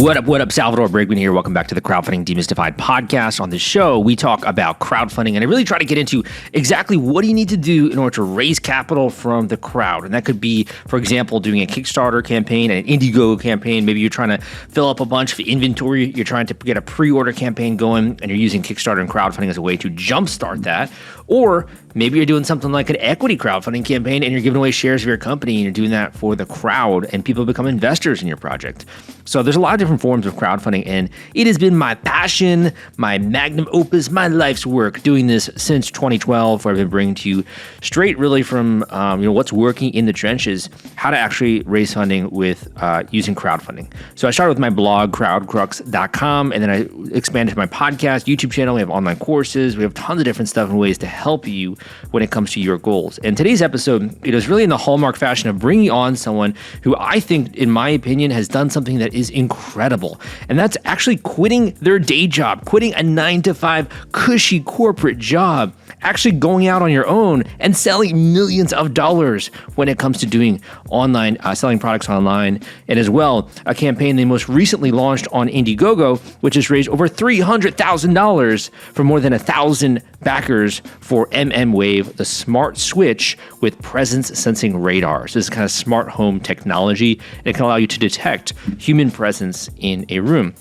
What up, Salvador Briggman here. Welcome back to the Crowdfunding Demystified podcast. On this show, we talk about crowdfunding, and I really try to get into exactly what do you need to do in order to raise capital from the crowd. And that could be, for example, doing a Kickstarter campaign, an Indiegogo campaign. Maybe you're trying to fill up a bunch of inventory. You're trying to get a pre-order campaign going, and you're using Kickstarter and crowdfunding as a way to jumpstart that. Or maybe you're doing something like an equity crowdfunding campaign, and you're giving away shares of your company, and you're doing that for the crowd, and people become investors in your project. So there's a lot of different forms of crowdfunding, and it has been my passion, my magnum opus, my life's work doing this since 2012, where I've been bringing to you straight really from what's working in the trenches, how to actually raise funding with using crowdfunding. So I started with my blog, crowdcrux.com, and then I expanded to my podcast, YouTube channel. We have online courses. We have tons of different stuff and ways to help you when it comes to your goals. And today's episode, it is really in the hallmark fashion of bringing on someone who I think, in my opinion, has done something that is incredible. And that's actually quitting their day job, quitting a 9-to-5 cushy corporate job, actually going out on your own and selling millions of dollars when it comes to doing online, selling products online. And as well, a campaign they most recently launched on Indiegogo, which has raised over $300,000 for more than 1,000 backers for Wave, the smart switch with presence sensing radars. This is kind of smart home technology. It can allow you to detect human presence in a room.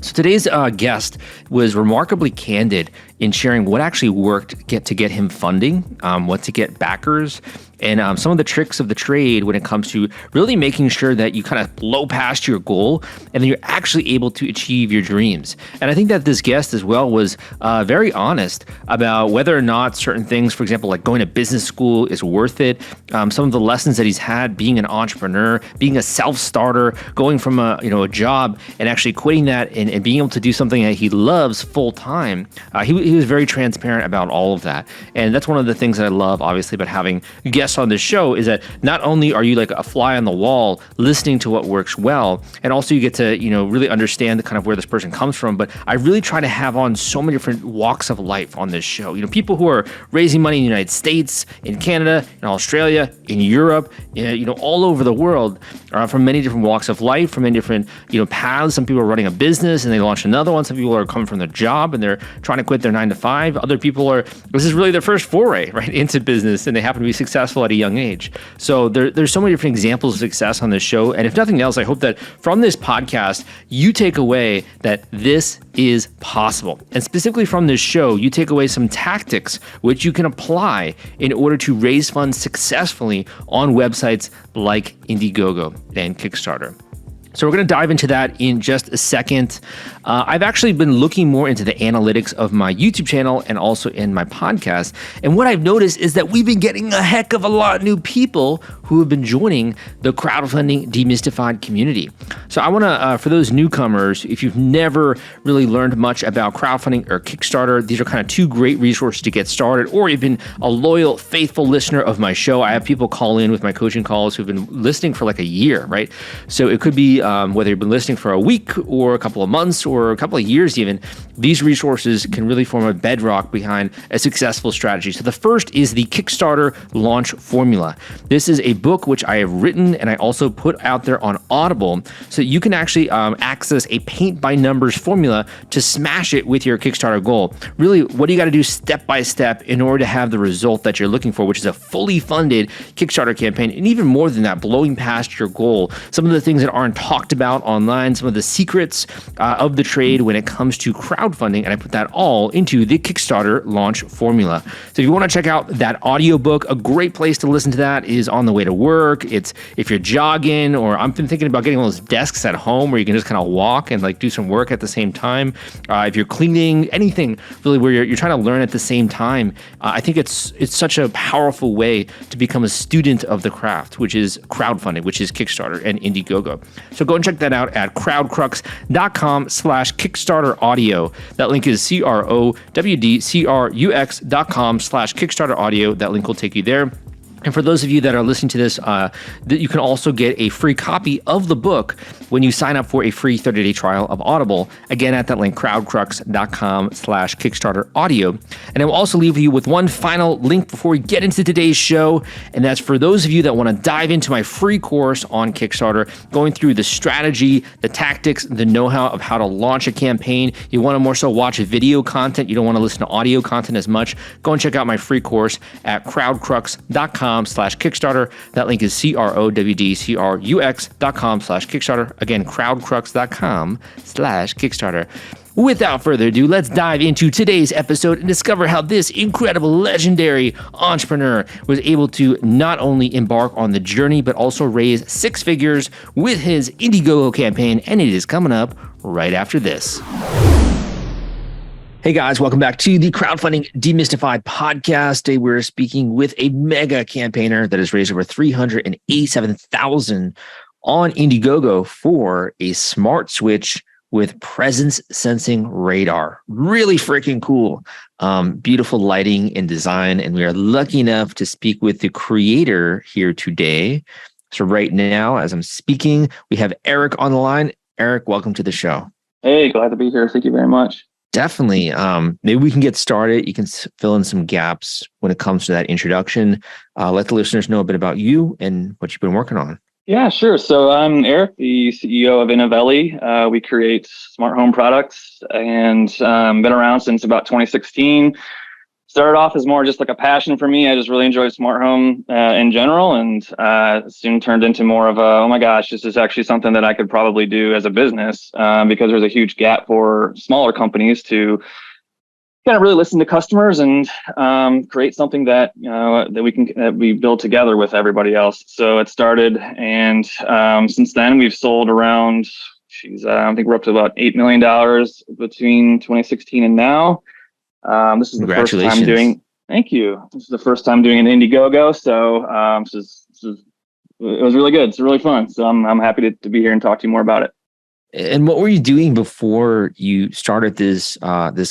So today's guest was remarkably candid in sharing what actually worked to get him funding, what to get backers, and some of the tricks of the trade when it comes to really making sure that you kind of blow past your goal and then you're actually able to achieve your dreams. And I think that this guest as well was very honest about whether or not certain things, for example, like going to business school is worth it. Some of the lessons that he's had being an entrepreneur, being a self-starter, going from a job and actually quitting that and being able to do something that he loves full time. He was very transparent about all of that. And that's one of the things that I love, obviously, about having guests on this show is that not only are you like a fly on the wall listening to what works well, and also you get to, really understand the kind of where this person comes from. But I really try to have on so many different walks of life on this show. People who are raising money in the United States, in Canada, in Australia, in Europe, all over the world, from many different walks of life, from many different, paths. Some people are running a business and they launch another one. Some people are coming from their job and they're trying to quit their 9-to-5. Other people this is really their first foray, right, into business, and they happen to be successful at a young age. So there's so many different examples of success on this show. And if nothing else, I hope that from this podcast, you take away that this is possible. And specifically from this show, you take away some tactics which you can apply in order to raise funds successfully on websites like Indiegogo and Kickstarter. So we're going to dive into that in just a second. I've actually been looking more into the analytics of my YouTube channel and also in my podcast. And what I've noticed is that we've been getting a heck of a lot of new people who have been joining the Crowdfunding Demystified community. So I want to, for those newcomers, if you've never really learned much about crowdfunding or Kickstarter, these are kind of two great resources to get started. Or you've been a loyal, faithful listener of my show. I have people call in with my coaching calls who've been listening for like a year, right? So it could be whether you've been listening for a week or a couple of months or a couple of years even, these resources can really form a bedrock behind a successful strategy. So the first is the Kickstarter Launch Formula. This is a book which I have written and I also put out there on Audible so that you can actually access a paint by numbers formula to smash it with your Kickstarter goal. Really, what do you got to do step by step in order to have the result that you're looking for, which is a fully funded Kickstarter campaign, and even more than that, blowing past your goal. Some of the things that aren't talked about online, some of the secrets of the trade when it comes to crowdfunding, and I put that all into the Kickstarter Launch Formula. So if you want to check out that audiobook, a great place to listen to that is on the way to work. It's if you're jogging, or I've been thinking about getting one of those desks at home where you can just kind of walk and like do some work at the same time. If you're cleaning, anything really where you're trying to learn at the same time. I think it's such a powerful way to become a student of the craft, which is crowdfunding, which is Kickstarter and Indiegogo. So go and check that out at crowdcrux.com/Kickstarter audio. That link is crowdcrux.com/Kickstarter audio. That link will take you there. And for those of you that are listening to this, that you can also get a free copy of the book when you sign up for a free 30-day trial of Audible. Again, at that link, crowdcrux.com/Kickstarter audio. And I will also leave you with one final link before we get into today's show. And that's for those of you that want to dive into my free course on Kickstarter, going through the strategy, the tactics, the know-how of how to launch a campaign. You want to more so watch video content. You don't want to listen to audio content as much. Go and check out my free course at crowdcrux.com/Kickstarter. That link is crowdcrux.com/Kickstarter. Again, crowdcrux.com/Kickstarter. Without further ado, let's dive into today's episode and discover how this incredible, legendary entrepreneur was able to not only embark on the journey, but also raise six figures with his Indiegogo campaign. And it is coming up right after this. Hey guys, welcome back to the Crowdfunding Demystified podcast. Today we're speaking with a mega campaigner that has raised over $387,000 on Indiegogo for a smart switch with presence sensing radar. Really freaking cool. Beautiful lighting and design. And we are lucky enough to speak with the creator here today. So right now, as I'm speaking, we have Eric on the line. Eric, welcome to the show. Hey, glad to be here. Thank you very much. Definitely. Maybe we can get started. You can fill in some gaps when it comes to that introduction. Let the listeners know a bit about you and what you've been working on. Yeah, sure. So I'm Eric, the CEO of Inovelli. We create smart home products and been around since about 2016. Started off as more just like a passion for me. I just really enjoyed smart home in general, and soon turned into more of a, oh my gosh, this is actually something that I could probably do as a business because there's a huge gap for smaller companies to kind of really listen to customers and create something that that we build together with everybody else. So it started, and since then we've sold around, I think we're up to about $8 million between 2016 and now. This is the first time doing. Thank you. This is the first time doing an Indiegogo, so it was really good. It's really fun. So I'm happy to be here and talk to you more about it. And what were you doing before you started this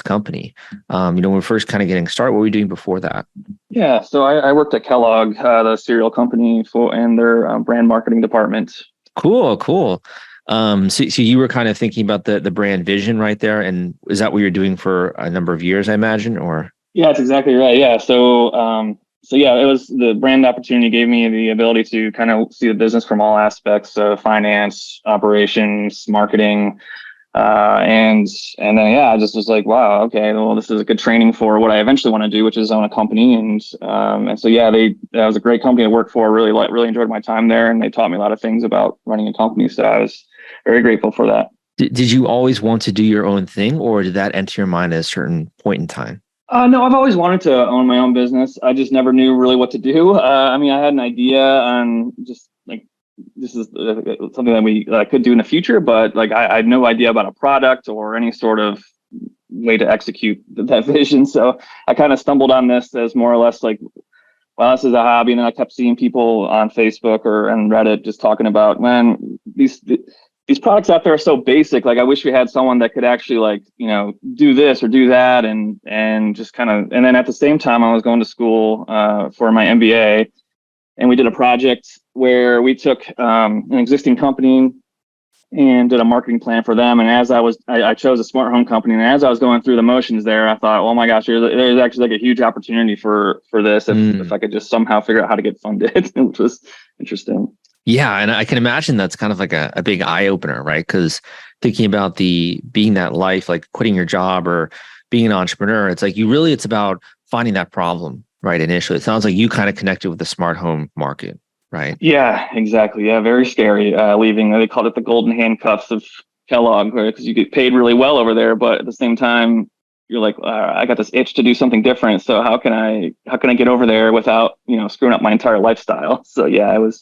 company? When we're first kind of getting started, what were you doing before that? Yeah, so I worked at Kellogg, the cereal company, and their brand marketing department. Cool. So you were kind of thinking about the brand vision right there, and is that what you're doing for a number of years, I imagine, or? Yeah, that's exactly right. Yeah, so it was the brand opportunity gave me the ability to kind of see the business from all aspects, finance, operations, marketing, and then I just was like, wow, okay, well, this is a good training for what I eventually want to do, which is own a company, and so that was a great company to work for. Really enjoyed my time there, and they taught me a lot of things about running a company. So I was very grateful for that. Did you always want to do your own thing, or did that enter your mind at a certain point in time? No, I've always wanted to own my own business. I just never knew really what to do. I had an idea on just like, this is something that I could do in the future, but like I had no idea about a product or any sort of way to execute that vision. So I kind of stumbled on this as more or less like, well, this is a hobby. And then I kept seeing people on Facebook and Reddit just talking about, man, these products out there are so basic. Like I wish we had someone that could actually do this or do that. And just kind of, and then at the same time I was going to school for my MBA, and we did a project where we took an existing company and did a marketing plan for them. And as I chose a smart home company, and as I was going through the motions there, I thought, oh my gosh, there's actually like a huge opportunity for this if I could just somehow figure out how to get funded, which was interesting. Yeah, and I can imagine that's kind of like a big eye opener, right? Because thinking about being that life, like quitting your job or being an entrepreneur, it's like it's about finding that problem, right? Initially, it sounds like you kind of connected with the smart home market, right? Yeah, exactly. Yeah, very scary leaving. They called it the golden handcuffs of Kellogg, because you get paid really well over there, but at the same time, you're like, I got this itch to do something different. So how can I get over there without screwing up my entire lifestyle? So yeah, it was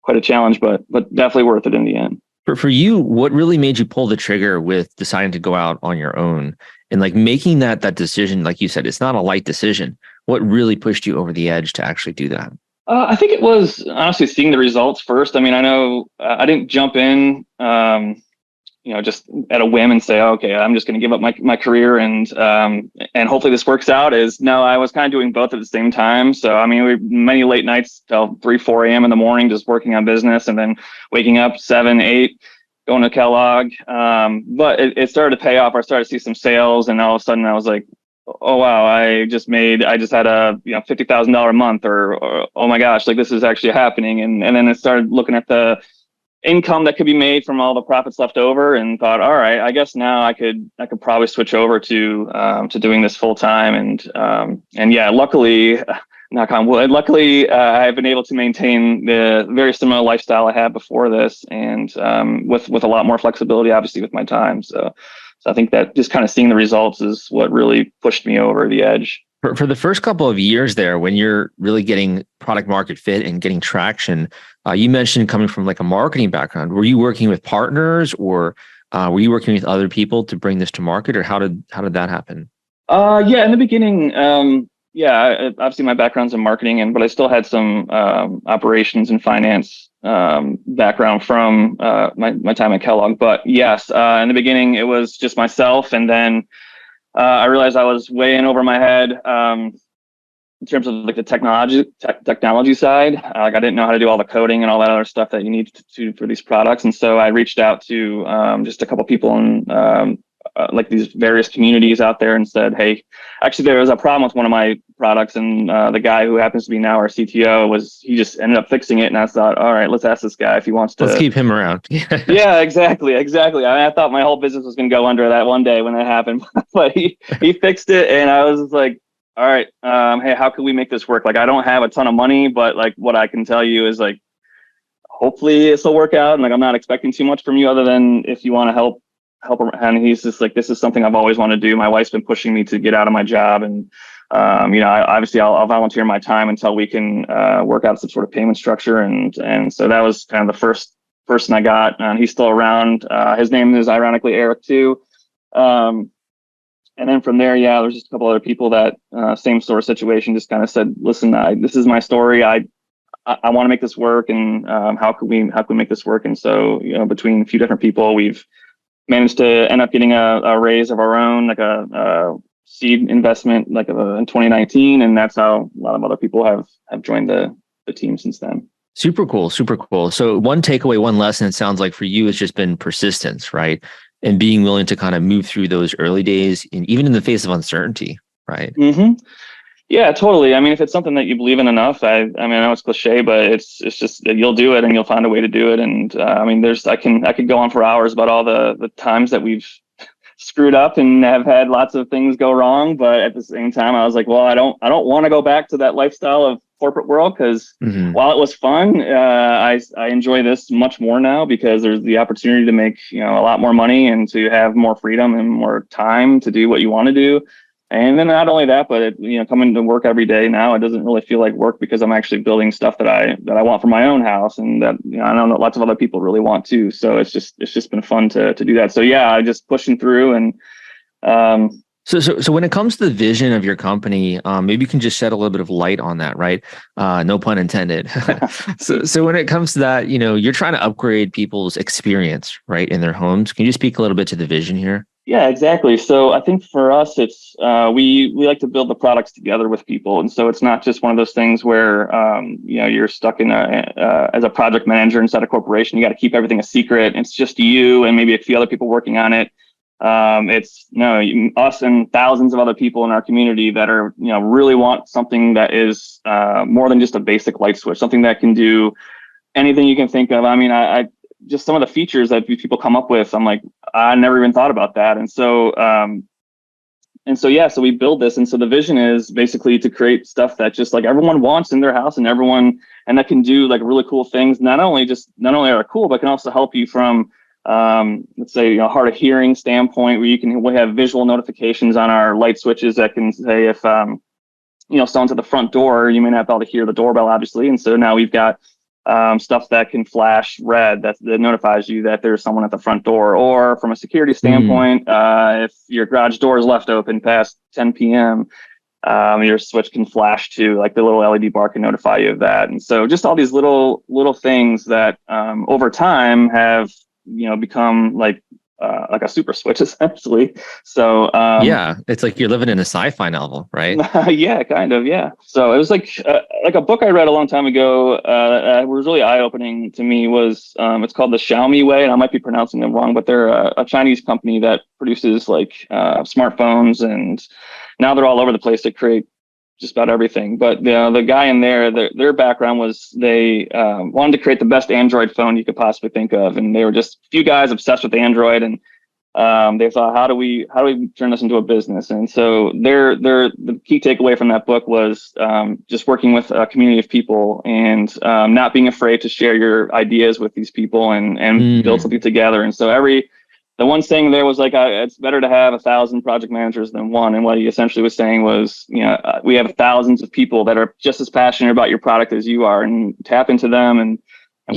quite a challenge, but definitely worth it in the end. For you, what really made you pull the trigger with deciding to go out on your own and like making that decision? Like you said, it's not a light decision. What really pushed you over the edge to actually do that? I think it was honestly seeing the results first. I know I didn't jump in, just at a whim and say, okay, I'm just going to give up my career and hopefully this works out. Is no, I was kind of doing both at the same time. So, I mean, many late nights till 3, 4 a.m. in the morning, just working on business, and then waking up 7, 8, going to Kellogg. But it started to pay off. I started to see some sales, and all of a sudden I was like, oh wow, I just had a $50,000 a month, or oh my gosh, like this is actually happening. And then I started looking at the income that could be made from all the profits left over, and thought, all right, I guess now I could probably switch over to doing this full time. And yeah, luckily, knock on wood, I've been able to maintain the very similar lifestyle I had before this, and with a lot more flexibility, obviously, with my time. So I think that just kind of seeing the results is what really pushed me over the edge. For the first couple of years there, when you're really getting product market fit and getting traction, you mentioned coming from like a marketing background. Were you working with partners, or were you working with other people to bring this to market, or how did that happen? Yeah, in the beginning, obviously my background's in marketing, but I still had some operations and finance background from my time at Kellogg. But yes, in the beginning it was just myself, and then I realized I was way in over my head in terms of like the technology side. Like I didn't know how to do all the coding and all that other stuff that you need to do for these products, and so I reached out to just a couple people in like these various communities out there and said, hey, actually there was a problem with one of my products, and the guy who happens to be now our CTO he just ended up fixing it, and I thought, all right, let's ask this guy if he wants to. Let's keep him around. Yeah, exactly. I thought my whole business was going to go under that one day when that happened, but he fixed it, and I was like, all right, hey, how can we make this work? Like, I don't have a ton of money, but like what I can tell you is like, hopefully this will work out, and like I'm not expecting too much from you other than if you want to help. And he's just like, this is something I've always wanted to do. My wife's been pushing me to get out of my job, and I'll volunteer my time until we can work out some sort of payment structure. And so that was kind of the first person I got, and he's still around. His name is ironically Eric too. And then from there, there's just a couple other people that same sort of situation, just kind of said, listen, this is my story. I want to make this work, and how can we make this work? And so between a few different people, we've managed to end up getting a raise of our own, like a seed investment, like in 2019, and that's how a lot of other people have joined the team since then. Super cool. So one takeaway, one lesson, it sounds like for you, has just been persistence, right? And being willing to kind of move through those early days, and even in the face of uncertainty, right? Mm-hmm. Yeah, totally. I mean, if it's something that you believe in enough, I know it's cliche, but it's just that you'll do it, and you'll find a way to do it. And I could go on for hours about all the times that we've screwed up and have had lots of things go wrong. But at the same time, I was like, well, I don't want to go back to that lifestyle of corporate world, because while it was fun, I enjoy this much more now, because there's the opportunity to make a lot more money and to have more freedom and more time to do what you want to do. And then not only that, but coming to work every day now, it doesn't really feel like work, because I'm actually building stuff that I want for my own house, and that I know that lots of other people really want too. So it's just been fun to do that. So yeah, I just pushing through. And so when it comes to the vision of your company, maybe you can just shed a little bit of light on that, right? No pun intended. So when it comes to that, you're trying to upgrade people's experience, right, in their homes. Can you speak a little bit to the vision here? Yeah, exactly. So I think for us, it's we like to build the products together with people, and so it's not just one of those things where you're stuck in as a project manager inside a corporation. You got to keep everything a secret. It's just you and maybe a few other people working on it. It's us and thousands of other people in our community that are really want something that is more than just a basic light switch, something that can do anything you can think of. I mean, I just some of the features that people come up with, I'm like, I never even thought about that. And so we build this. And so the vision is basically to create stuff that just like everyone wants in their house, and that can do like really cool things. Not only are cool, but can also help you from, let's say, hard of hearing standpoint, where we have visual notifications on our light switches that can say if, someone's at the front door, you may not be able to hear the doorbell, obviously. And so now we've got stuff that can flash red that notifies you that there's someone at the front door. Or from a security standpoint, if your garage door is left open past 10 p.m., your switch can flash too, like the little LED bar can notify you of that. And so just all these little things that over time have become like like a super switch essentially. So yeah, it's like you're living in a sci-fi novel, right? yeah, kind of, yeah. So it was like a book I read a long time ago that was really eye-opening to me was it's called The Xiaomi Way, and I might be pronouncing them wrong, but they're a Chinese company that produces like smartphones, and now they're all over the place to create just about everything. But the guy in there, their background was they wanted to create the best Android phone you could possibly think of, and they were just a few guys obsessed with Android, and they thought, how do we turn this into a business? And so the key takeaway from that book was just working with a community of people, and not being afraid to share your ideas with these people and build something together. And so the one saying there was like, it's better to have 1,000 project managers than one. And what he essentially was saying was, we have thousands of people that are just as passionate about your product as you are, and tap into them and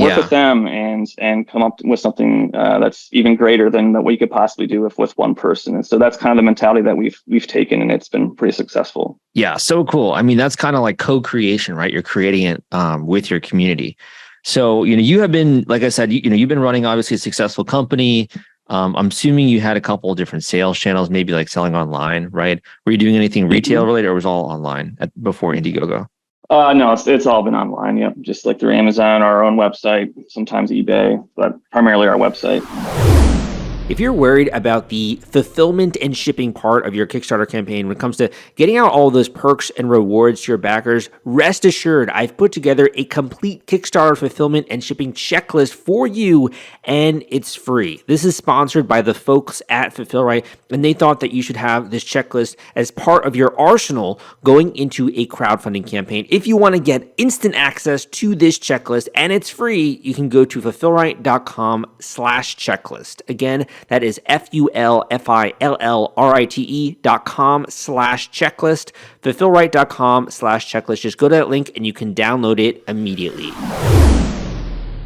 work with them and come up with something that's even greater than what you could possibly do with one person. And so that's kind of the mentality that we've taken, and it's been pretty successful. Yeah, so cool. I mean, that's kind of like co-creation, right? You're creating it with your community. So, you have been, like I said, you've been running obviously a successful company. I'm assuming you had a couple of different sales channels, maybe like selling online, right? Were you doing anything retail related, or was all online before Indiegogo? No, it's all been online. Yep, just like through Amazon, our own website, sometimes eBay, but primarily our website. If you're worried about the fulfillment and shipping part of your Kickstarter campaign when it comes to getting out all those perks and rewards to your backers, rest assured I've put together a complete Kickstarter fulfillment and shipping checklist for you, and it's free. This is sponsored by the folks at Fulfillrite, and they thought that you should have this checklist as part of your arsenal going into a crowdfunding campaign. If you want to get instant access to this checklist and it's free, you can go to fulfillrite.com/checklist. Again, that is fulfillrite.com/checklist, fulfillrite.com/checklist. Just go to that link and you can download it immediately.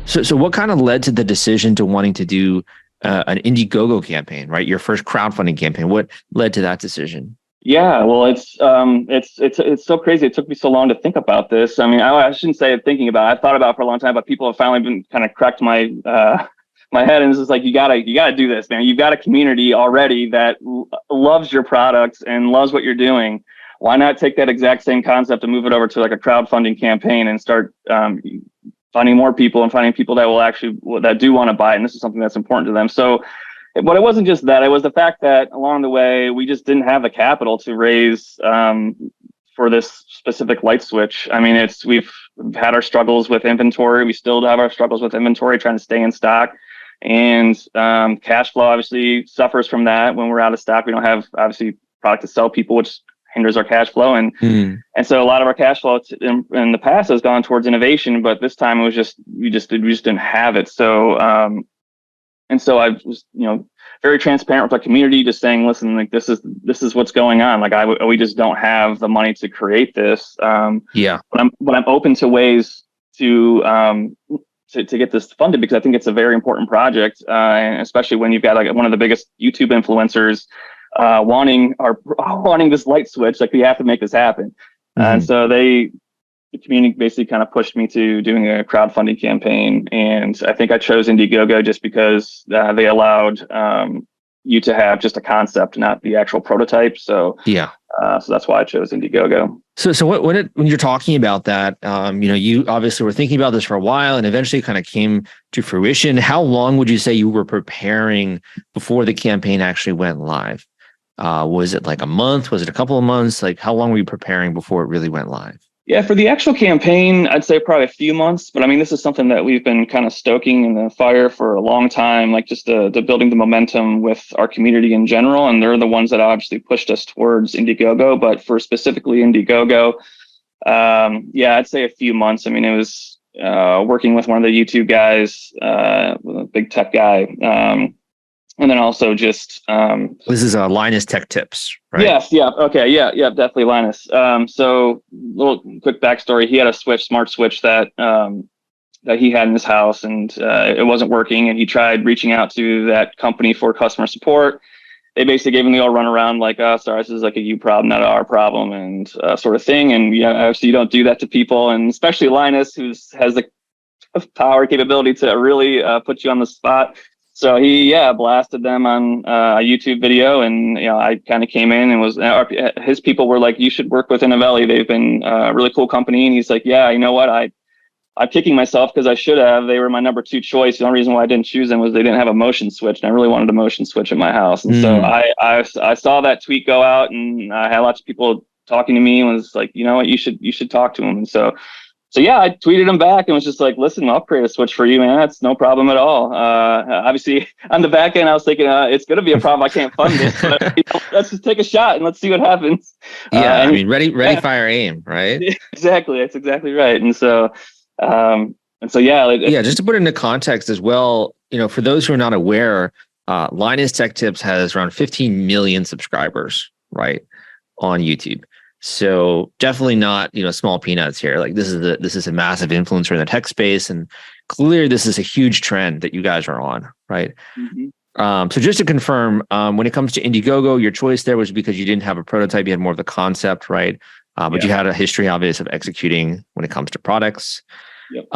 So what kind of led to the decision to wanting to do an Indiegogo campaign, right? Your first crowdfunding campaign. What led to that decision? Yeah, well, it's so crazy. It took me so long to think about this. I mean, I shouldn't say thinking about it. I thought about it for a long time, but people have finally been kind of cracked my my head, and it's just like, you gotta do this, man. You've got a community already that loves your product and loves what you're doing. Why not take that exact same concept and move it over to like a crowdfunding campaign and start finding more people and finding people that that do want to buy it, and this is something that's important to them. So, but it wasn't just that. It was the fact that along the way we just didn't have the capital to raise for this specific light switch. I mean, we've had our struggles with inventory. We still have our struggles with inventory, trying to stay in stock. And cash flow obviously suffers from that. When we're out of stock, we don't have obviously product to sell people, which hinders our cash flow. And so a lot of our cash flow in the past has gone towards innovation, but this time it was we just didn't have it. So and so I was very transparent with our community, just saying, listen, like this is what's going on. Like we just don't have the money to create this. But I'm open to ways to get this funded, because I think it's a very important project, and especially when you've got like one of the biggest YouTube influencers wanting this light switch. Like, we have to make this happen. And so the community basically kind of pushed me to doing a crowdfunding campaign, and I think I chose Indiegogo just because they allowed you to have just a concept, not the actual prototype. So so that's why I chose Indiegogo. So when you're talking about that, you obviously were thinking about this for a while, and eventually kind of came to fruition. How long would you say you were preparing before the campaign actually went live? Was it like a month? Was it a couple of months? Like, how long were you preparing before it really went live? Yeah, for the actual campaign, I'd say probably a few months. But I mean, this is something that we've been kind of stoking in the fire for a long time, like just the building the momentum with our community in general. And they're the ones that obviously pushed us towards Indiegogo. But for specifically Indiegogo, I'd say a few months. I mean, it was working with one of the YouTube guys, a big tech guy. And then also just this is Linus Tech Tips, right? Yes, yeah, okay, yeah, definitely Linus. So little quick backstory: he had a smart switch that he had in his house, and it wasn't working. And he tried reaching out to that company for customer support. They basically gave him the old runaround, like, "Oh, sorry, this is like a you problem, not our problem," and sort of thing. And obviously you don't do that to people, and especially Linus, who has the power capability to really put you on the spot. So he blasted them on a YouTube video, and I kind of came in and was his people were like, you should work with Inovelli. They've been a really cool company. And he's like, yeah, you know what, I'm kicking myself because I should have. They were my number 2 choice. The only reason why I didn't choose them was they didn't have a motion switch, and I really wanted a motion switch in my house. And so I saw that tweet go out, and I had lots of people talking to me and was like, you know what, you should talk to him. And so yeah, I tweeted him back and was just like, listen, I'll create a switch for you, man. That's no problem at all. Obviously, on the back end, I was thinking it's going to be a problem. I can't fund this, but let's just take a shot and let's see what happens. Yeah, ready, fire, aim, right? Exactly. That's exactly right. And so, just to put it into context as well, for those who are not aware, Linus Tech Tips has around 15 million subscribers, right, on YouTube. So definitely not, small peanuts here. Like this is a massive influencer in the tech space, and clearly this is a huge trend that you guys are on, right? Mm-hmm. So just to confirm, when it comes to Indiegogo, your choice there was because you didn't have a prototype, you had more of the concept, right? But you had a history, obviously, of executing when it comes to products. Yep.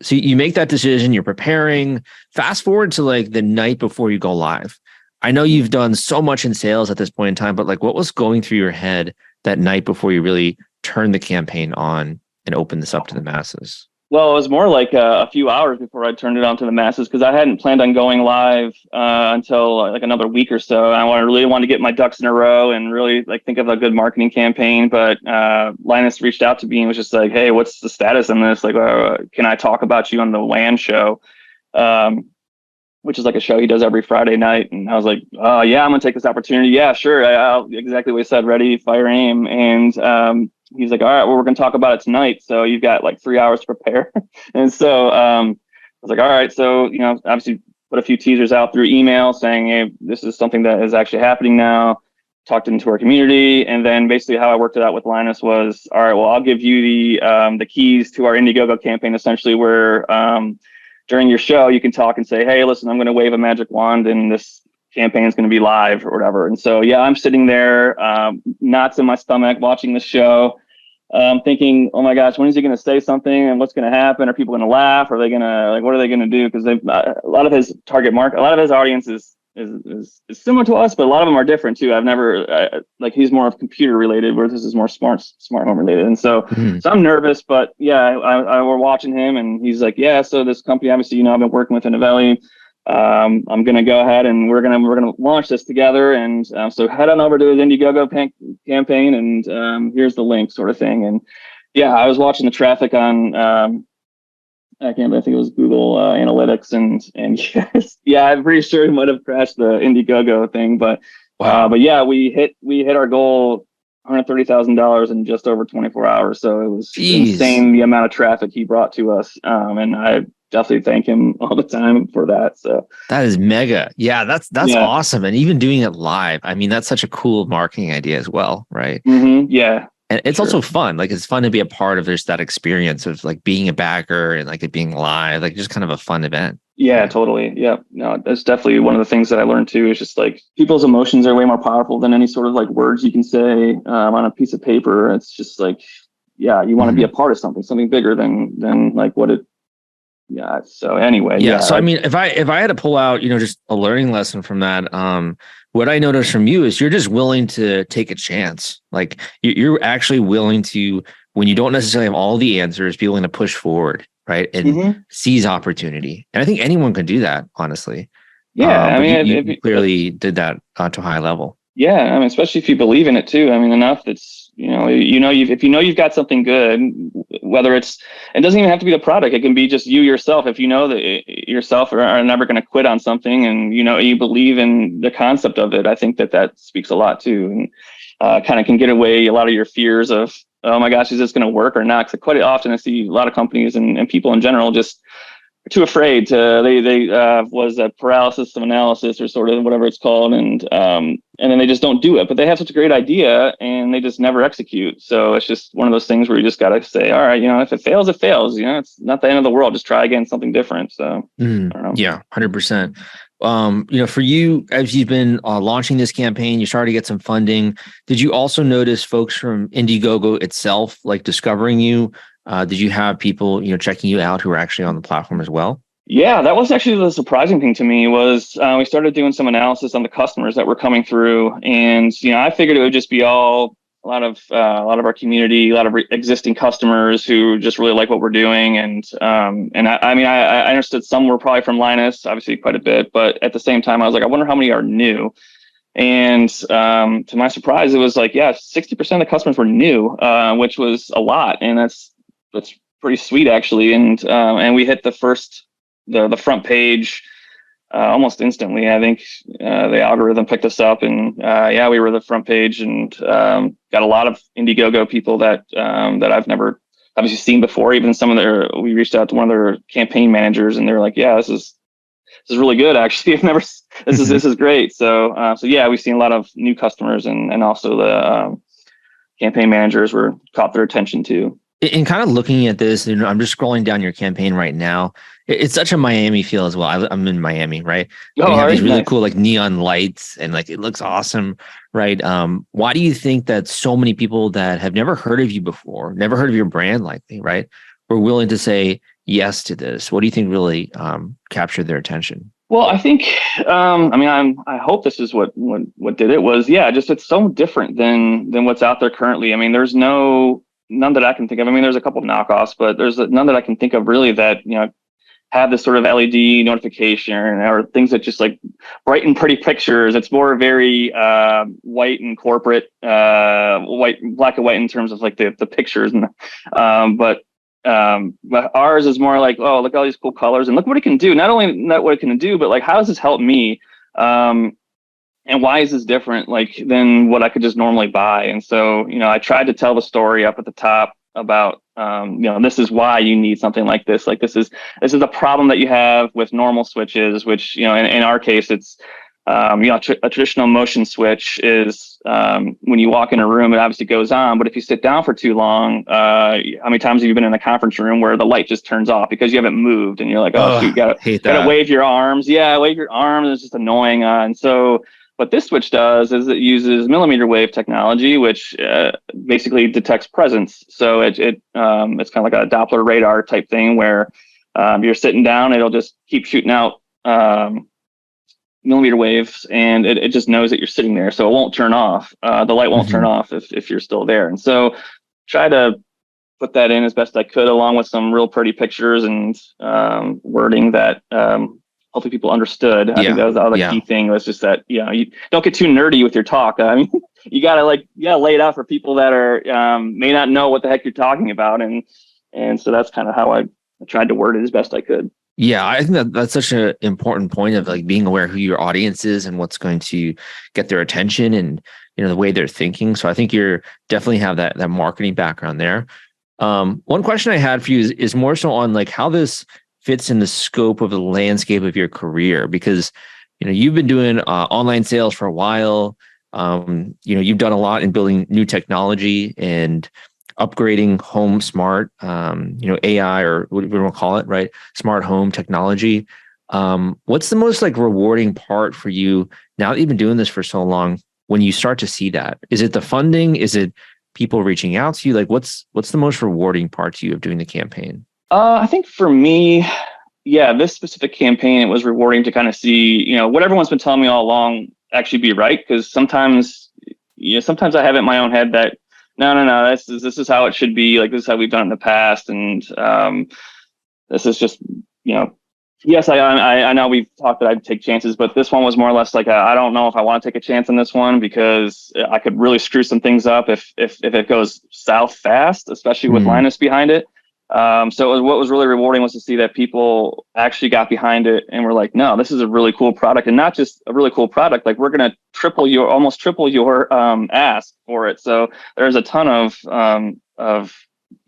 So you make that decision, you're preparing. Fast forward to like the night before you go live. I know you've done so much in sales at this point in time, but like what was going through your head that night before you really turned the campaign on and opened this up to the masses? Well, it was more like a few hours before I turned it on to the masses, because I hadn't planned on going live until like another week or so. I really wanted to get my ducks in a row and really like think of a good marketing campaign. But Linus reached out to me and was just like, hey, what's the status on this? Like, can I talk about you on the WAN show? Which is like a show he does every Friday night. And I was like, yeah, I'm going to take this opportunity. Yeah, sure. I'll exactly what he said, ready, fire, aim. And he's like, all right, well, we're going to talk about it tonight. So you've got like 3 hours to prepare. And so I was like, all right. So, obviously put a few teasers out through email saying, hey, this is something that is actually happening now. Talked into our community. And then basically how I worked it out with Linus was, all right, well, I'll give you the keys to our Indiegogo campaign, essentially where, during your show, you can talk and say, hey, listen, I'm going to wave a magic wand and this campaign is going to be live or whatever. And so, yeah, I'm sitting there, knots in my stomach, watching the show, thinking, oh my gosh, when is he going to say something and what's going to happen? Are people going to laugh? Are they going to, like, what are they going to do? Because a lot of his target market, a lot of his audience is similar to us, but a lot of them are different too. I've never like he's more of computer related, where this is more smart home related. And so, so I'm nervous, but yeah, we're watching him, and he's like, yeah. So this company, obviously, I've been working with Inovelli. I'm gonna go ahead and we're gonna launch this together. And so head on over to his Indiegogo campaign, and here's the link, sort of thing. And yeah, I was watching the traffic on. I think it was Google Analytics, and yes, yeah, I'm pretty sure it might have crashed the Indiegogo thing, but wow. But yeah, we hit our goal, $130,000 in just over 24 hours. So it was insane the amount of traffic he brought to us, and I definitely thank him all the time for that. So that is mega. Yeah, that's awesome, and even doing it live. I mean, that's such a cool marketing idea as well, right? Mm-hmm. Yeah. And it's also fun. Like, it's fun to be a part of just that experience of like being a backer and like it being live, like just kind of a fun event. Yeah, totally. Yeah. No, that's definitely one of the things that I learned too, is just like people's emotions are way more powerful than any sort of like words you can say on a piece of paper. It's just like, yeah, you want to be a part of something bigger than like what it. Yeah. So anyway. Yeah. So I mean, if I had to pull out, just a learning lesson from that, what I noticed from you is you're just willing to take a chance. Like you're actually willing to, when you don't necessarily have all the answers, be willing to push forward, right? And seize opportunity. And I think anyone can do that, honestly. Yeah. I mean, you clearly did that to a high level. Yeah. I mean, especially if you believe in it too. I mean, enough that's, if you've got something good, whether it doesn't even have to be the product. It can be just you yourself. If you know that yourself are never going to quit on something, and you believe in the concept of it, I think that speaks a lot too, and kind of can get away a lot of your fears of, oh my gosh, is this going to work or not? Because quite often I see a lot of companies and people in general just are too afraid to. They was a paralysis of analysis or sort of whatever it's called, and then they just don't do it. But they have such a great idea and they just never execute. So it's just one of those things where you just got to say, all right, if it fails, it fails. It's not the end of the world. Just try again, something different. So I don't know. Yeah, 100%. For you, as you've been launching this campaign, you started to get some funding. Did you also notice folks from Indiegogo itself like discovering you? Did you have people, checking you out who were actually on the platform as well? Yeah, that was actually the surprising thing to me was we started doing some analysis on the customers that were coming through, and I figured it would just be all a lot of our community, a lot of existing customers who just really like what we're doing, and I mean I understood some were probably from Linus, obviously quite a bit, but at the same time I was like, I wonder how many are new. And to my surprise, it was like, yeah, 60% of the customers were new, which was a lot, and that's pretty sweet actually. And we hit the front page almost instantly. I think the algorithm picked us up, and yeah, we were the front page, and got a lot of Indiegogo people that I've never obviously seen before. Even we reached out to one of their campaign managers, and they were like, yeah, this is really good. Actually, I've never. This is great. So yeah, we've seen a lot of new customers, and also the campaign managers were caught their attention too. And kind of looking at this, I'm just scrolling down your campaign right now. It's such a Miami feel as well. I'm in Miami, right? Oh, And you have these really nice. cool like neon lights, and like it looks awesome, right? Why do you think that so many people that have never heard of you before, never heard of your brand, likely, right, were willing to say yes to this? What do you think really captured their attention? Well, I think, I hope this is what did it was, yeah, just it's so different than what's out there currently. I mean, there's none that I can think of. I mean, there's a couple of knockoffs, but there's none that I can think of really that, have this sort of LED notification or things that just like bright and pretty pictures. It's more very white and corporate, black and white in terms of like the pictures. And but ours is more like, oh, look at all these cool colors and look what it can do. Not only not what it can do, but like, how does this help me? And why is this different like than what I could just normally buy? And so, I tried to tell the story up at the top about, this is why you need something like this. Like this is a problem that you have with normal switches, which, in our case, it's, a traditional motion switch is when you walk in a room, it obviously goes on. But if you sit down for too long, how many times have you been in a conference room where the light just turns off because you haven't moved and you're like, oh, shoot, you gotta wave your arms. Yeah, wave your arms. It's just annoying. And so what this switch does is it uses millimeter wave technology, which basically detects presence. So it's kind of like a Doppler radar type thing where you're sitting down, it'll just keep shooting out millimeter waves, and it just knows that you're sitting there, so it won't turn off. The light won't turn off if you're still there. And so try to put that in as best I could, along with some real pretty pictures and wording that hopefully people understood. I think that was the other key thing, was just that, you don't get too nerdy with your talk. I mean, you gotta lay it out for people that are may not know what the heck you're talking about. And so that's kind of how I tried to word it as best I could. Yeah, I think that's such an important point of like being aware of who your audience is and what's going to get their attention, and the way they're thinking. So I think you're definitely have that marketing background there. One question I had for you is more so on like how this fits in the scope of the landscape of your career, because you've been doing online sales for a while. You've done a lot in building new technology and upgrading home smart, AI, or what we want to call it, right? Smart home technology. What's the most like rewarding part for you now that you've been doing this for so long? When you start to see that, is it the funding? Is it people reaching out to you? Like, what's the most rewarding part to you of doing the campaign? I think for me, yeah, this specific campaign, it was rewarding to kind of see, what everyone's been telling me all along actually be right. Because sometimes I have it in my own head that no, this is how it should be. Like, this is how we've done it in the past. And this is just, yes, I know we've talked that I'd take chances, but this one was more or less like, I don't know if I want to take a chance on this one, because I could really screw some things up if it goes south fast, especially with Linus behind it. So what was really rewarding was to see that people actually got behind it and were like, no, this is a really cool product, and not just a really cool product. Like, we're going to almost triple your ask for it. So there's a ton of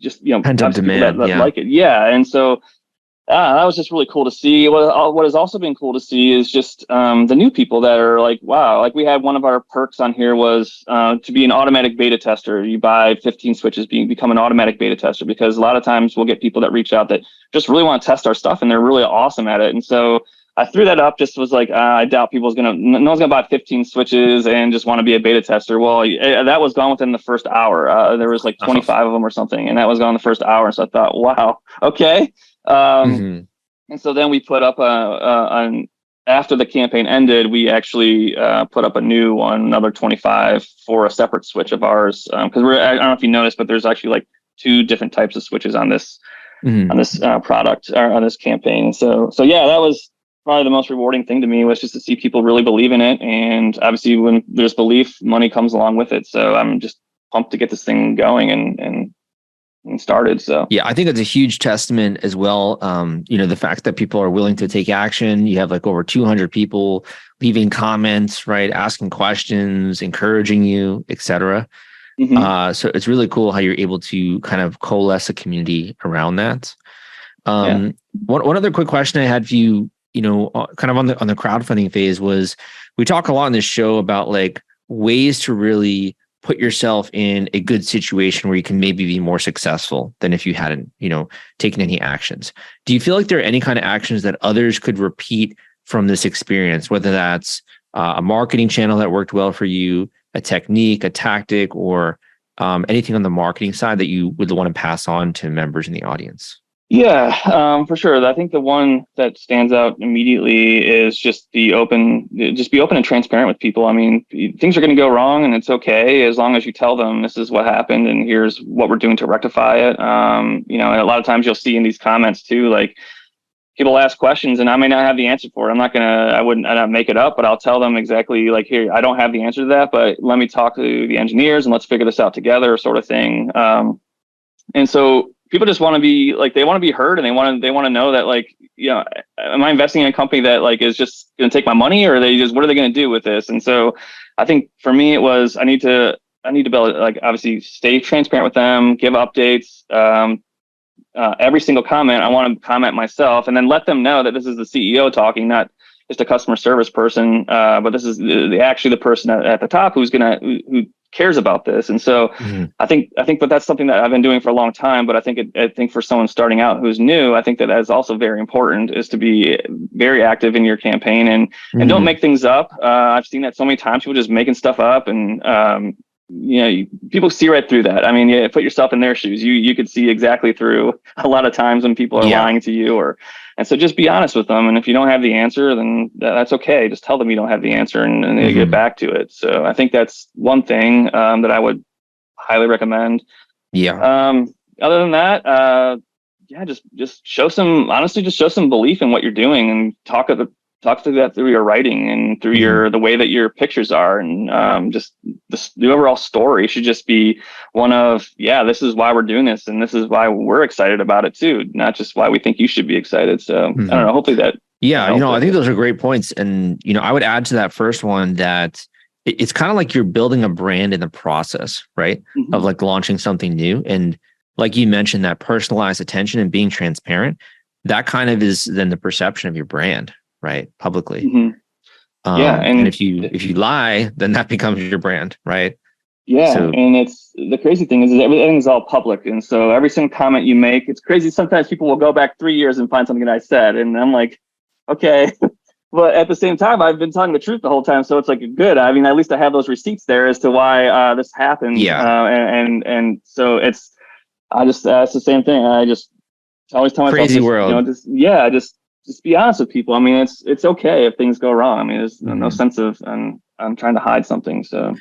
just, Pent-up demand, that like it. Yeah. And so that was just really cool to see. What has also been cool to see is just the new people that are like, wow, like we had one of our perks on here was to be an automatic beta tester. You buy 15 switches, become an automatic beta tester, because a lot of times we'll get people that reach out that just really want to test our stuff and they're really awesome at it. And so I threw that up, just was like, I doubt no one's gonna buy 15 switches and just want to be a beta tester. Well, that was gone within the first hour. There was like 25 of them or something, and that was gone the first hour. So I thought, wow, okay. And so then we put up after the campaign ended, we actually put up a new one, another 25 for a separate switch of ours. Because I don't know if you noticed, but there's actually like 2 different types of switches on this product or on this campaign. So yeah, that was probably the most rewarding thing to me, was just to see people really believe in it. And obviously, when there's belief, money comes along with it. So I'm just pumped to get this thing going and started. So yeah, I think it's a huge testament as well. The fact that people are willing to take action. You have like over 200 people leaving comments, right, asking questions, encouraging you, etc. So it's really cool how you're able to kind of coalesce a community around that. One other quick question I had for you, kind of on the crowdfunding phase, was we talk a lot on this show about like ways to really put yourself in a good situation where you can maybe be more successful than if you hadn't, taken any actions. Do you feel like there are any kind of actions that others could repeat from this experience, whether that's a marketing channel that worked well for you, a technique, a tactic, or anything on the marketing side that you would want to pass on to members in the audience? Yeah, for sure. I think the one that stands out immediately is just be open and transparent with people. I mean, things are going to go wrong, and it's okay as long as you tell them this is what happened and here's what we're doing to rectify it. And a lot of times you'll see in these comments too, like people ask questions and I may not have the answer for it. I wouldn't make it up, but I'll tell them exactly like, here, I don't have the answer to that, but let me talk to the engineers and let's figure this out together, sort of thing. And so people just want to be like, they want to be heard, and they want to know that, like, am I investing in a company that like is just going to take my money, or what are they going to do with this? And so I think for me, it was, I need to build, like, obviously stay transparent with them, give updates. Every single comment, I want to comment myself, and then let them know that this is the CEO talking, not just a customer service person, but this is actually the person at the top who cares about this. And so I think that that's something that I've been doing for a long time, but I think for someone starting out who's new, I think that is also very important, is to be very active in your campaign and don't make things up. I've seen that so many times, people just making stuff up, and people see right through that. I mean, put yourself in their shoes. You could see exactly through a lot of times when people are lying to you, and so just be honest with them. And if you don't have the answer, then that's okay. Just tell them you don't have the answer, and they get back to it. So I think that's one thing that I would highly recommend. Yeah. Other than that, just show some belief in what you're doing, and talk through that through your writing and through the way that your pictures are, and just the overall story should just be one of, this is why we're doing this, and this is why we're excited about it too, not just why we think you should be excited. So I don't know, hopefully that. I think those are great points. And, I would add to that first one that it's kind of like you're building a brand in the process, right? Of like launching something new. And like you mentioned, that personalized attention and being transparent, that kind of is then the perception of your brand, right? Publicly. And if you lie, then that becomes your brand, right? And it's the crazy thing is everything's all public, and so every single comment you make, it's crazy. Sometimes people will go back 3 years and find something that I said, and I'm like, okay. But at the same time, I've been telling the truth the whole time, so it's like good. I mean, at least I have those receipts there as to why this happened. And so it's it's the same thing. I just always tell myself, crazy world. Just be honest with people. I mean, it's okay if things go wrong. I mean, there's no sense of I'm trying to hide something. So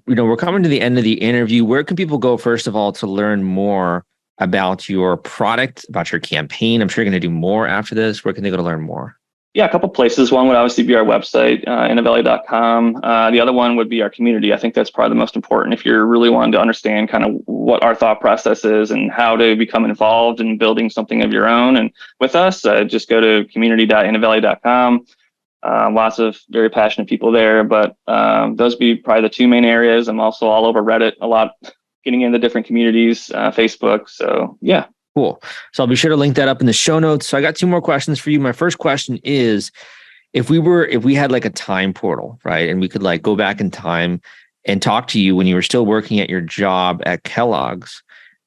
we're coming to the end of the interview. Where can people go, first of all, to learn more about your product, about your campaign? I'm sure you're going to do more after this. Where can they go to learn more? Yeah, a couple places. One would obviously be our website, Inovelli.com. The other one would be our community. I think that's probably the most important if you're really wanting to understand kind of what our thought process is and how to become involved in building something of your own. And with us, just go to community.inovelli.com. Lots of very passionate people there, but those would be probably the two main areas. I'm also all over Reddit a lot, getting into different communities, Facebook. So yeah. Cool. So I'll be sure to link that up in the show notes. So I got two more questions for you. My first question is, if we had like a time portal, right? And we could like go back in time and talk to you when you were still working at your job at Kellogg's.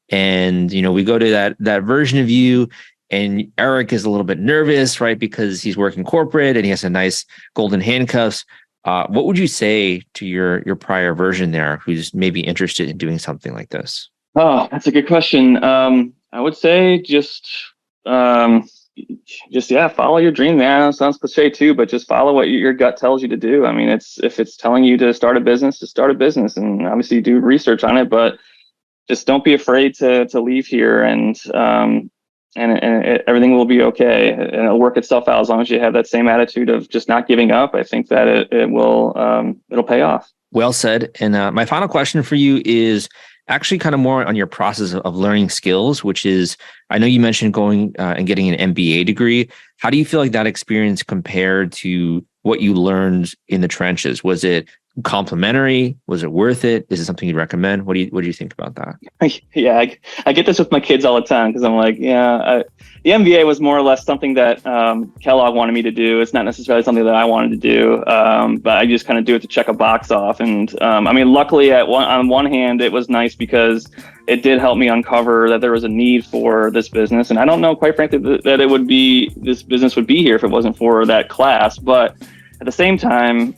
And, we go to that version of you, and Eric is a little bit nervous, right? Because he's working corporate and he has a nice golden handcuffs. What would you say to your prior version there, who's maybe interested in doing something like this? Oh, that's a good question. I would say just, just, yeah, follow your dream, man. It sounds cliche too, but just follow what your gut tells you to do. I mean, if it's telling you to start a business, just start a business, and obviously do research on it, but just don't be afraid to leave here, and everything will be okay, and it'll work itself out as long as you have that same attitude of just not giving up. I think that it'll pay off. Well said. And my final question for you is actually kind of more on your process of learning skills, which is, I know you mentioned going and getting an MBA degree. How do you feel like that experience compared to what you learned in the trenches? Was it complimentary? Was it worth it? Is it something you'd recommend? What do you think about that? Yeah, I get this with my kids all the time, because I'm like, the MBA was more or less something that Kellogg wanted me to do. It's not necessarily something that I wanted to do, but I just kind of do it to check a box off. And I mean, luckily, on one hand, it was nice because it did help me uncover that there was a need for this business. And I don't know, quite frankly, that this business would be here if it wasn't for that class. But at the same time,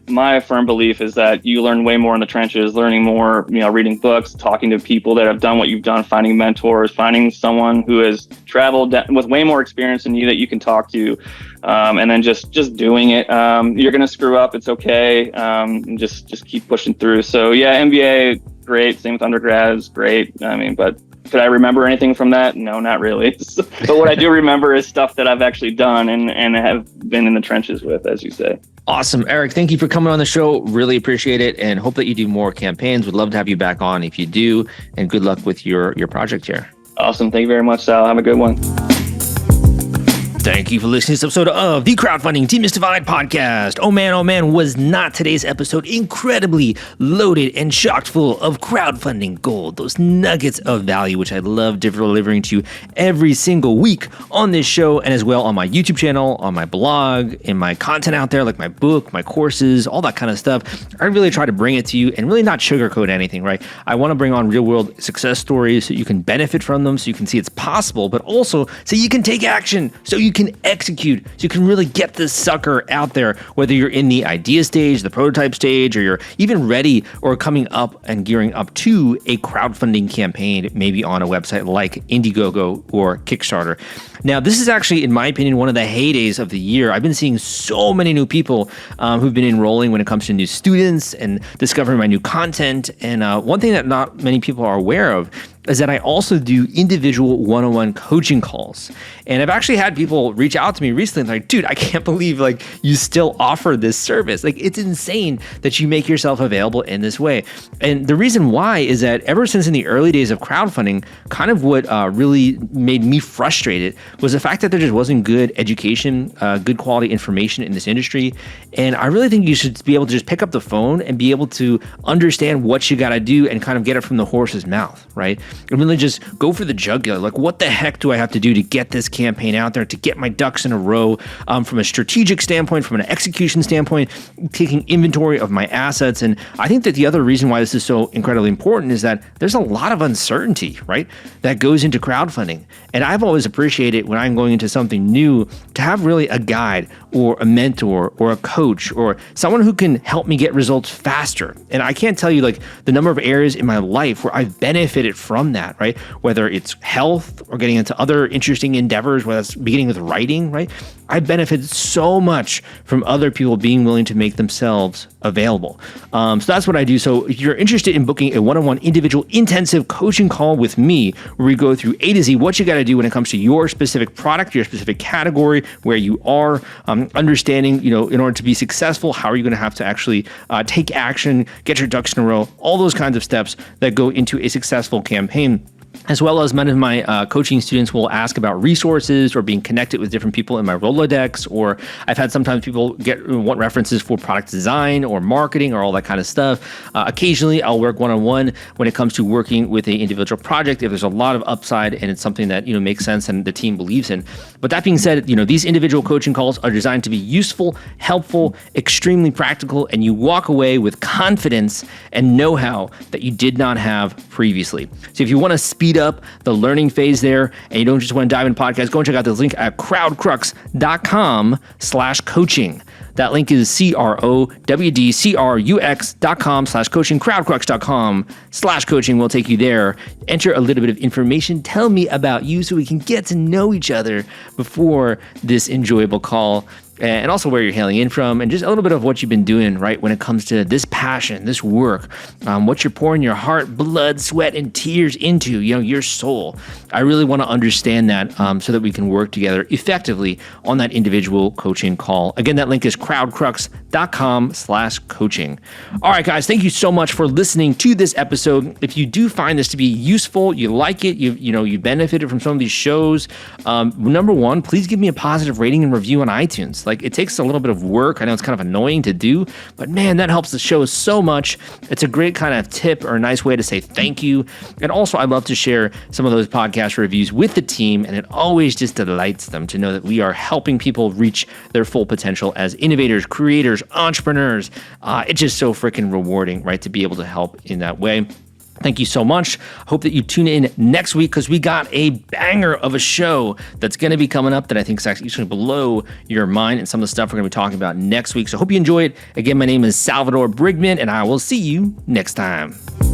my firm belief is that you learn way more in the trenches, learning more, reading books, talking to people that have done what you've done, finding mentors, finding someone who has traveled with way more experience than you that you can talk to, and then just doing it. You're going to screw up. It's okay. And just keep pushing through. So yeah, MBA, great. Same with undergrads, great. I mean, but could I remember anything from that? No, not really. But what I do remember is stuff that I've actually done and have been in the trenches with, as you say. Awesome. Eric, thank you for coming on the show. Really appreciate it, and hope that you do more campaigns. Would love to have you back on if you do, and good luck with your project here. Awesome. Thank you very much, Sal. Have a good one. Thank you for listening to this episode of the Crowdfunding Demystified podcast. Oh man, was not today's episode incredibly loaded and chock full of crowdfunding gold, those nuggets of value, which I love delivering to you every single week on this show, and as well on my YouTube channel, on my blog, in my content out there, like my book, my courses, all that kind of stuff. I really try to bring it to you and really not sugarcoat anything, right? I want to bring on real world success stories so you can benefit from them, so you can see it's possible, but also so you can take action, so you can execute, so you can really get this sucker out there, whether you're in the idea stage, the prototype stage, or you're even ready or coming up and gearing up to a crowdfunding campaign, maybe on a website like Indiegogo or Kickstarter. Now, this is actually, in my opinion, one of the heydays of the year. I've been seeing so many new people who've been enrolling when it comes to new students and discovering my new content. And one thing that not many people are aware of is that I also do individual one-on-one coaching calls. And I've actually had people reach out to me recently like, dude, I can't believe you still offer this service. It's insane that you make yourself available in this way. And the reason why is that ever since in the early days of crowdfunding, kind of what really made me frustrated was the fact that there just wasn't good education, good quality information in this industry. And I really think you should be able to just pick up the phone and be able to understand what you got to do and kind of get it from the horse's mouth, right? And really just go for the jugular. What the heck do I have to do to get this campaign out there, to get my ducks in a row from a strategic standpoint, from an execution standpoint, taking inventory of my assets. And I think that the other reason why this is so incredibly important is that there's a lot of uncertainty, right, that goes into crowdfunding. And I've always appreciated when I'm going into something new to have really a guide or a mentor or a coach or someone who can help me get results faster. And I can't tell you the number of areas in my life where I've benefited from that, right? Whether it's health or getting into other interesting endeavors, whether it's beginning with writing, right? I benefited so much from other people being willing to make themselves available. So that's what I do. So if you're interested in booking a one-on-one individual intensive coaching call with me, where we go through A to Z, what you got to do when it comes to your specific product, your specific category, where you are, understanding, in order to be successful, how are you going to have to actually take action, get your ducks in a row, all those kinds of steps that go into a successful campaign. As well as many of my coaching students will ask about resources or being connected with different people in my Rolodex, or I've had sometimes people want references for product design or marketing or all that kind of stuff. Occasionally, I'll work one-on-one when it comes to working with an individual project if there's a lot of upside and it's something that makes sense and the team believes in. But that being said, these individual coaching calls are designed to be useful, helpful, extremely practical, and you walk away with confidence and know-how that you did not have previously. So if you want to speed up the learning phase there and you don't just want to dive into podcasts, go and check out this link at crowdcrux.com/coaching. That link is crowdcrux.com/coaching, crowdcrux.com/coaching will take you there. Enter a little bit of information. Tell me about you so we can get to know each other before this enjoyable call. And also where you're hailing in from, and just a little bit of what you've been doing, right, when it comes to this passion, this work, what you're pouring your heart, blood, sweat, and tears into, your soul. I really want to understand that so that we can work together effectively on that individual coaching call. Again, that link is crowdcrux.com/coaching. All right, guys, thank you so much for listening to this episode. If you do find this to be useful, you like it, you benefited from some of these shows, number one, please give me a positive rating and review on iTunes. Like, it takes a little bit of work. I know it's kind of annoying to do, but man, that helps the show so much. It's a great kind of tip or a nice way to say thank you. And also, I love to share some of those podcast reviews with the team, and it always just delights them to know that we are helping people reach their full potential as innovators, creators, entrepreneurs. It's just so freaking rewarding, right, to be able to help in that way. Thank you so much. Hope that you tune in next week because we got a banger of a show that's going to be coming up that I think is actually going to blow your mind, and some of the stuff we're going to be talking about next week. So hope you enjoy it. Again, my name is Salvador Briggman, and I will see you next time.